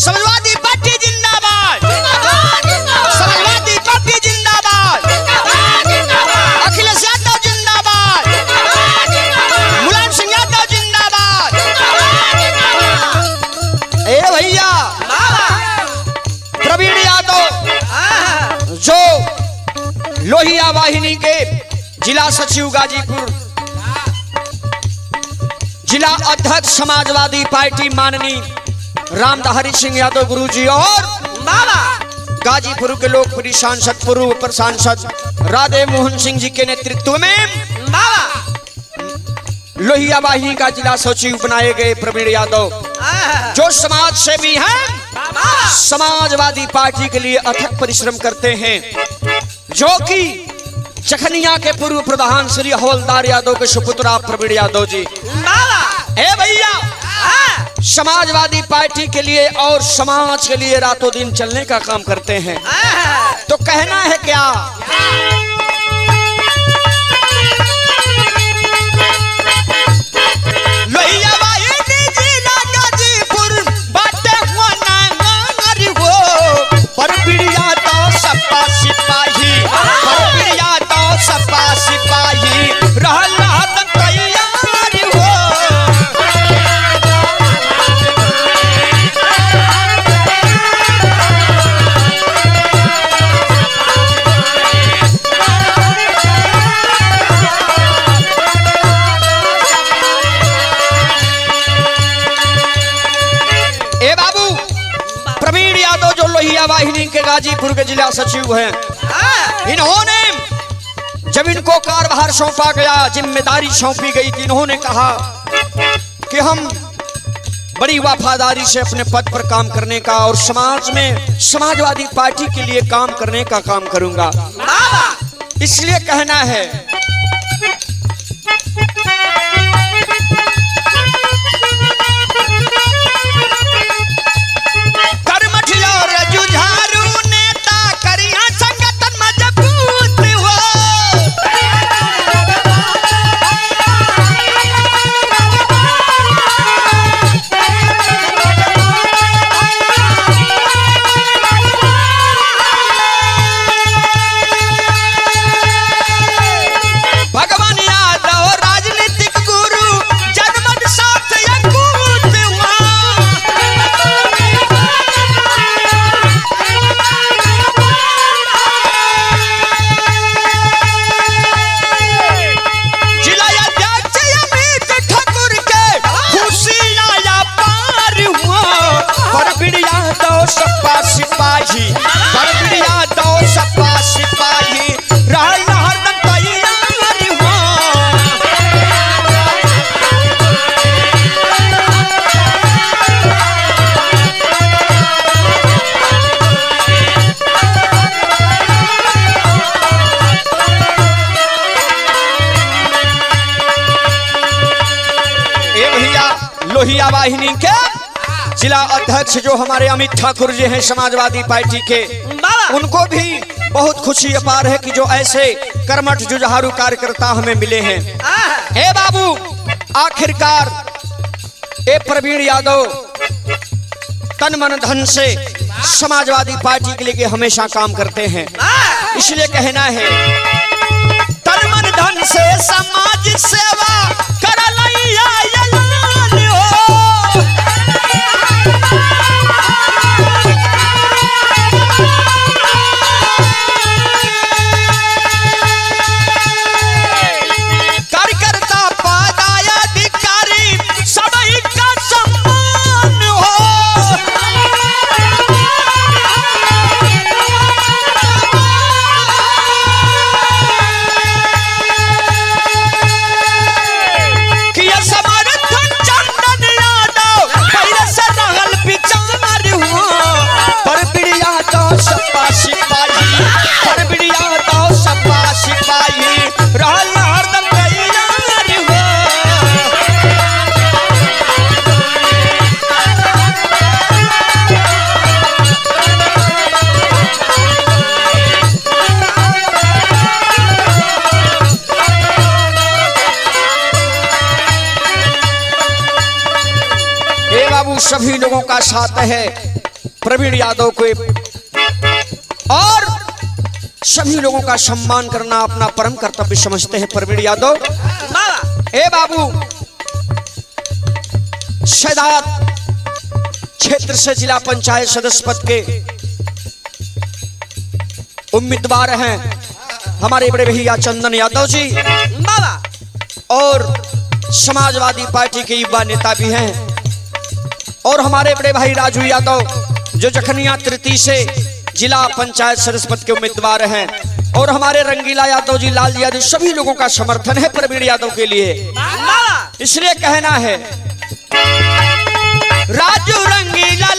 समाजवादी पार्टी जिंदाबाद, समाजवादी पार्टी जिंदाबाद, अखिलेश यादव जिंदाबाद, मुलायम सिंह यादव जिंदाबाद। ए भैया प्रवीण यादव जो लोहिया वाहिनी के जिला सचिव गाजीपुर, जिला अध्यक्ष समाजवादी पार्टी माननीय रामधारी सिंह यादव गुरुजी और गाजीपुर के लोकप्रिय सांसद पूर्व उप सांसद राधे मोहन सिंह जी के नेतृत्व में लोहिया वाहिनी का जिला सचिव बनाए गए प्रवीण यादव जो समाज सेवी हैं, समाजवादी पार्टी के लिए अथक परिश्रम करते हैं, जो कि चखनिया के पूर्व प्रधान श्री हवलदार यादव के सुपुत्र प्रवीण यादव जी ए भैया समाजवादी पार्टी के लिए और समाज के लिए रातों दिन चलने का काम करते हैं। तो कहना है क्या, लोहिया वाहिनी जिला गाजीपुर बाटे हुआ नांगारी हो, प्रवीण यादव सपा सिपाही, प्रवीण यादव सपा सिपाही रहल तैयार हो। ए बाबू प्रवीण यादव जो लोहिया वाहिनी के गाजीपुर के जिला सचिव हैं, इन्होंने जब इनको कार्यभार सौंपा गया, जिम्मेदारी सौंपी गई थी, इन्होंने कहा कि हम बड़ी वफादारी से अपने पद पर काम करने का और समाज में समाजवादी पार्टी के लिए काम करने का काम करूंगा। इसलिए कहना है सपा सिपाही, प्रवीण यादव सपा सिपाही रहल हरदम तैयार हो। ए भैया लोहिया वाहिनी के जिला अध्यक्ष जो हमारे अमित ठाकुर जी हैं समाजवादी पार्टी के, उनको भी बहुत खुशी अपार है कि जो ऐसे कर्मठ जुझारू कार्यकर्ता हमें मिले हैं। हे बाबू आखिरकार ए प्रवीण यादव तन मन धन से समाजवादी पार्टी के लिए हमेशा काम करते हैं। इसलिए कहना है तन मन धन से समाज सेवा करलैया ऐलान हो। सभी लोगों का साथ है। प्रवीण यादव को और सभी लोगों का सम्मान करना अपना परम कर्तव्य समझते हैं। प्रवीण यादव ए बाबू सैदात क्षेत्र से जिला पंचायत सदस्य पद के उम्मीदवार हैं हमारे बड़े भैया चंदन यादव जी और समाजवादी पार्टी के युवा नेता भी हैं और हमारे बड़े भाई राजू यादव जो जखनिया तृतीय से जिला पंचायत सदस्य पद के उम्मीदवार हैं और हमारे रंगीला यादव जी, लाल यादव, सभी लोगों का समर्थन है प्रवीण यादव के लिए। इसलिए कहना है राजू रंगीला